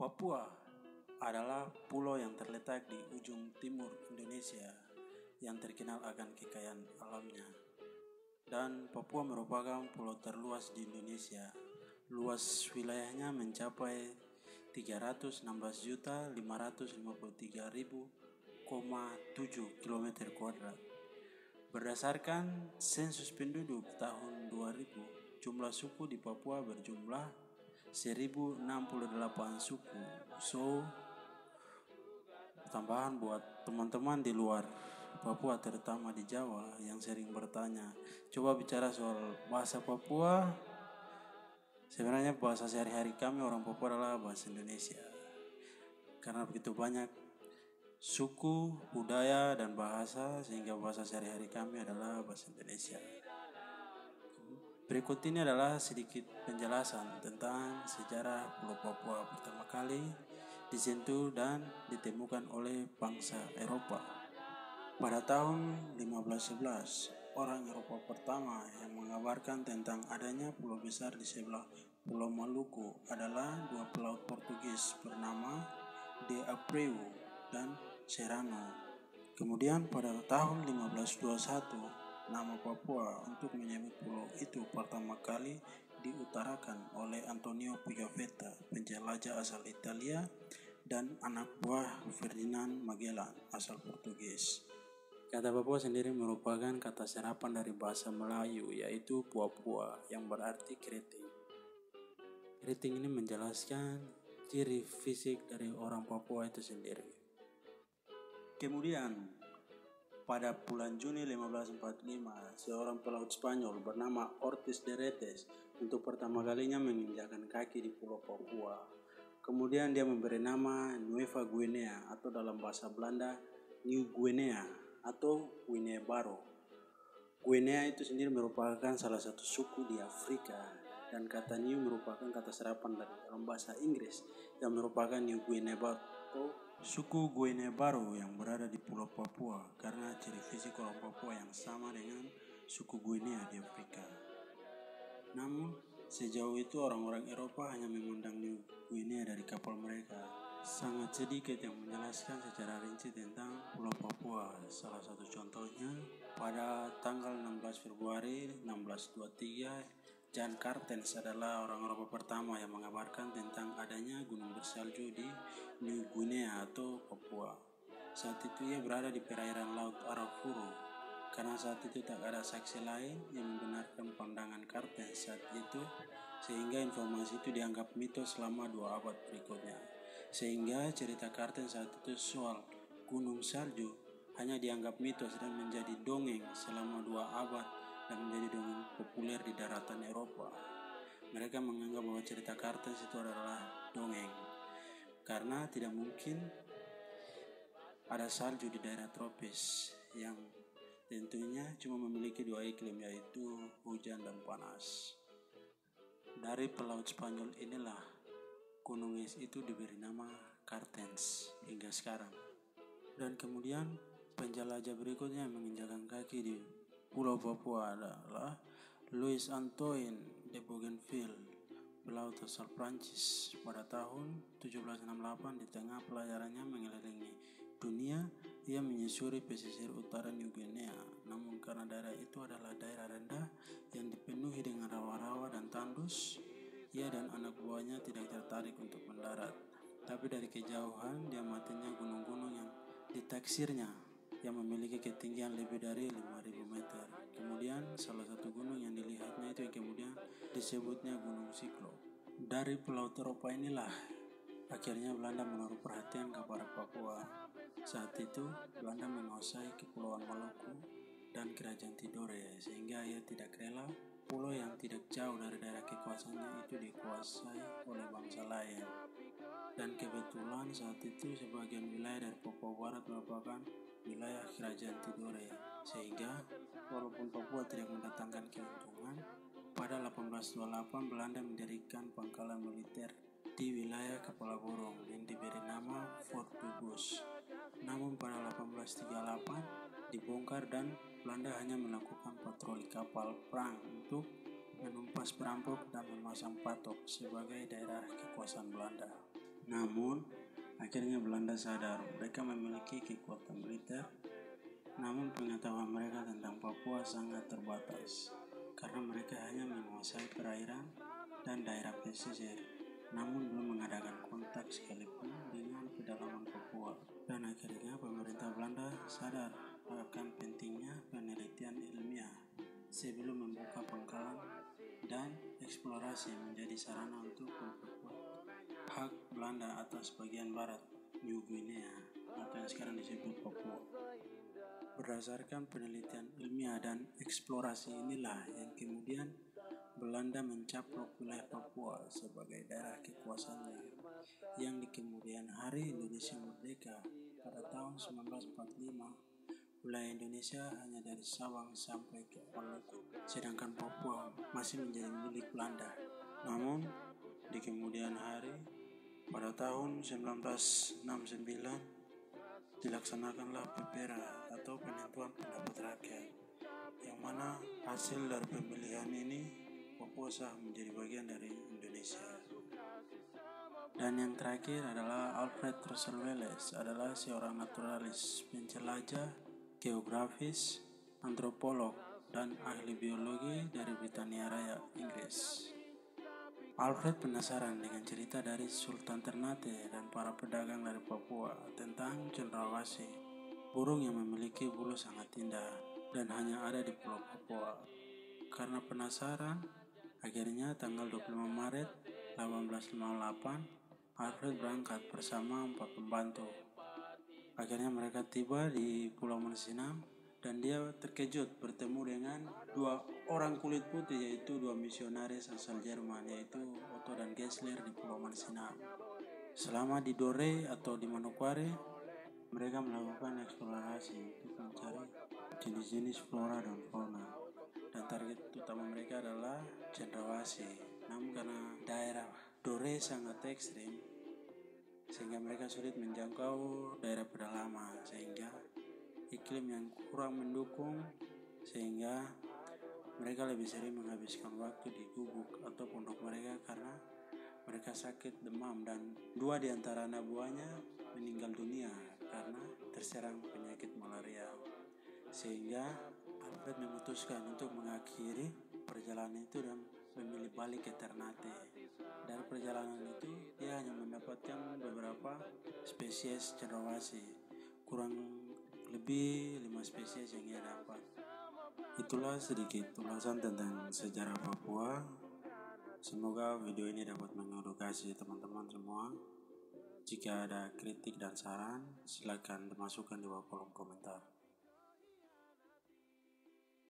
Papua adalah pulau yang terletak di ujung timur Indonesia yang terkenal akan kekayaan alamnya. Dan Papua merupakan pulau terluas di Indonesia. Luas wilayahnya mencapai 316.553.000,7 km². Berdasarkan sensus penduduk tahun 2000, jumlah suku di Papua berjumlah 1068 suku. So, tambahan buat teman-teman di luar Papua, terutama di Jawa yang sering bertanya, coba bicara soal bahasa Papua. Sebenarnya bahasa sehari-hari kami orang Papua adalah bahasa Indonesia. Karena begitu banyak suku, budaya, dan bahasa, sehingga bahasa sehari-hari kami adalah bahasa Indonesia. Berikut ini adalah sedikit penjelasan tentang sejarah Pulau Papua pertama kali disentuh dan ditemukan oleh bangsa Eropa. Pada tahun 1511, orang Eropa pertama yang mengabarkan tentang adanya pulau besar di sebelah Pulau Maluku adalah dua pelaut Portugis bernama De Abreu dan Serrano. Kemudian pada tahun 1521, nama Papua untuk menyebut pulau itu pertama kali diutarakan oleh Antonio Pigafetta, penjelajah asal Italia, dan anak buah Ferdinand Magellan, asal Portugis. Kata Papua sendiri merupakan kata serapan dari bahasa Melayu, yaitu Puapua, yang berarti keriting. Keriting ini menjelaskan ciri fisik dari orang Papua itu sendiri. Kemudian, pada bulan Juni 1545, seorang pelaut Spanyol bernama Ortiz de Retes untuk pertama kalinya menginjakkan kaki di Pulau Papua. Kemudian dia memberi nama Nueva Guinea atau dalam bahasa Belanda New Guinea atau Guinea Baru. Guinea itu sendiri merupakan salah satu suku di Afrika, dan kata New merupakan kata serapan dari dalam bahasa Inggris yang merupakan New Guinea Baru atau suku Guinea Baru yang berada di Pulau Papua karena ciri fisik orang Papua yang sama dengan suku Guinea di Afrika. Namun, sejauh itu orang-orang Eropa hanya memandang New Guinea dari kapal mereka. Sangat sedikit yang menjelaskan secara rinci tentang Pulau Papua. Salah satu contohnya, pada tanggal 16 Februari 1623, Jan Cartens adalah orang Eropa pertama yang mengabarkan tentang adanya gunung bersalju di New Guinea atau Papua. Saat itu ia berada di perairan Laut Arafuru, karena saat itu tak ada saksi lain yang membenarkan pandangan Cartens saat itu, sehingga informasi itu dianggap mitos selama 2 abad berikutnya. Sehingga cerita Cartens saat itu soal gunung salju hanya dianggap mitos dan menjadi dongeng selama 2 abad dan menjadi dongeng populer di daratan Eropa. Mereka menganggap bahwa cerita Cartens itu adalah dongeng karena tidak mungkin ada salju di daerah tropis yang tentunya cuma memiliki 2 iklim, yaitu hujan dan panas. Dari pelaut Spanyol inilah gunung es itu diberi nama Cartens hingga sekarang. Dan kemudian penjelajah berikutnya yang menginjakan kaki di Pulau Papua adalah Louis Antoine de Bougainville, pelaut asal Prancis. Pada tahun 1768, di tengah pelayarannya mengelilingi dunia, ia menyusuri pesisir utara New Guinea. Namun karena daerah itu adalah daerah rendah yang dipenuhi dengan rawa-rawa dan tandus, ia dan anak buahnya tidak tertarik untuk mendarat. Tapi dari kejauhan dia matinya gunung-gunung yang ditaksirnya yang memiliki ketinggian lebih dari 5.000 meter. Kemudian salah satu gunung yang dilihatnya itu yang kemudian disebutnya Gunung Cyclop. Dari Pulau Eropa inilah akhirnya Belanda menaruh perhatian kepada Papua. Saat itu Belanda menguasai Kepulauan Maluku dan Kerajaan Tidore, sehingga ia tidak rela pulau yang tidak jauh dari daerah kekuasaannya itu dikuasai oleh bangsa lain. Dan kebetulan saat itu sebagian wilayah dari Papua Barat merupakan wilayah Kerajaan Tidore, sehingga walaupun Papua tidak mendatangkan keuntungan, pada 1828 Belanda mendirikan pangkalan militer di wilayah Kepala Burung yang diberi nama Fort Douglas. Namun pada 1838 dibongkar dan Belanda hanya melakukan patroli kapal perang untuk menumpas perampok dan memasang patok sebagai daerah kekuasaan Belanda. Namun, akhirnya Belanda sadar mereka memiliki kekuatan militer, namun pengetahuan mereka tentang Papua sangat terbatas karena mereka hanya menguasai perairan dan daerah pesisir, namun belum mengadakan kontak sekalipun dengan pedalaman Papua. Dan akhirnya pemerintah Belanda sadar akan pentingnya penelitian ilmiah sebelum membuka pangkalan dan eksplorasi menjadi sarana untuk memperkuat hak Belanda atas bagian barat New Guinea atau yang sekarang disebut Papua. Berdasarkan penelitian ilmiah dan eksplorasi inilah yang kemudian Belanda mencaplok wilayah Papua sebagai daerah kekuasaannya, yang di kemudian hari Indonesia merdeka pada tahun 1945. Wilayah Indonesia hanya dari Sabang sampai ke Maluku, sedangkan Papua masih menjadi milik Belanda. Namun, di kemudian hari, pada tahun 1969, dilaksanakanlah PPRA atau penentuan pendapat rakyat, yang mana hasil dari pemilihan ini Papua sah menjadi bagian dari Indonesia. Dan yang terakhir adalah Alfred Russel Wallace, adalah seorang naturalis, penjelajah, geografis, antropolog, dan ahli biologi dari Britania Raya, Inggris. Alfred penasaran dengan cerita dari Sultan Ternate dan para pedagang dari Papua tentang cendrawasih, burung yang memiliki bulu sangat indah dan hanya ada di Pulau Papua. Karena penasaran, akhirnya tanggal 25 Maret 1858, Alfred berangkat bersama 4 pembantu. Akhirnya mereka tiba di Pulau Mansinam dan dia terkejut bertemu dengan 2 orang kulit putih, yaitu 2 misionaris asal Jerman, yaitu Otto dan Gessler di Pulau Mansinam. Selama di Dore atau di Manokwari, mereka melakukan eksplorasi untuk mencari jenis-jenis flora dan fauna, dan target utama mereka adalah cendrawasih. Namun karena daerah Dore sangat ekstrim, sehingga mereka sulit menjangkau daerah pedalaman, sehingga iklim yang kurang mendukung, sehingga mereka lebih sering menghabiskan waktu di gubuk atau pondok mereka karena mereka sakit demam, dan 2 di antara anak buahnya meninggal dunia karena terserang penyakit malaria. Sehingga Alfred memutuskan untuk mengakhiri perjalanan itu dan memilih balik ke Ternate. Dari perjalanan itu dia hanya mendapatkan beberapa spesies cendrawasih, kurang lebih 5 spesies yang ia dapat. Itulah sedikit ulasan tentang sejarah Papua. Semoga video ini dapat mengedukasi teman-teman semua. Jika ada kritik dan saran, silakan dimasukkan di bawah kolom komentar.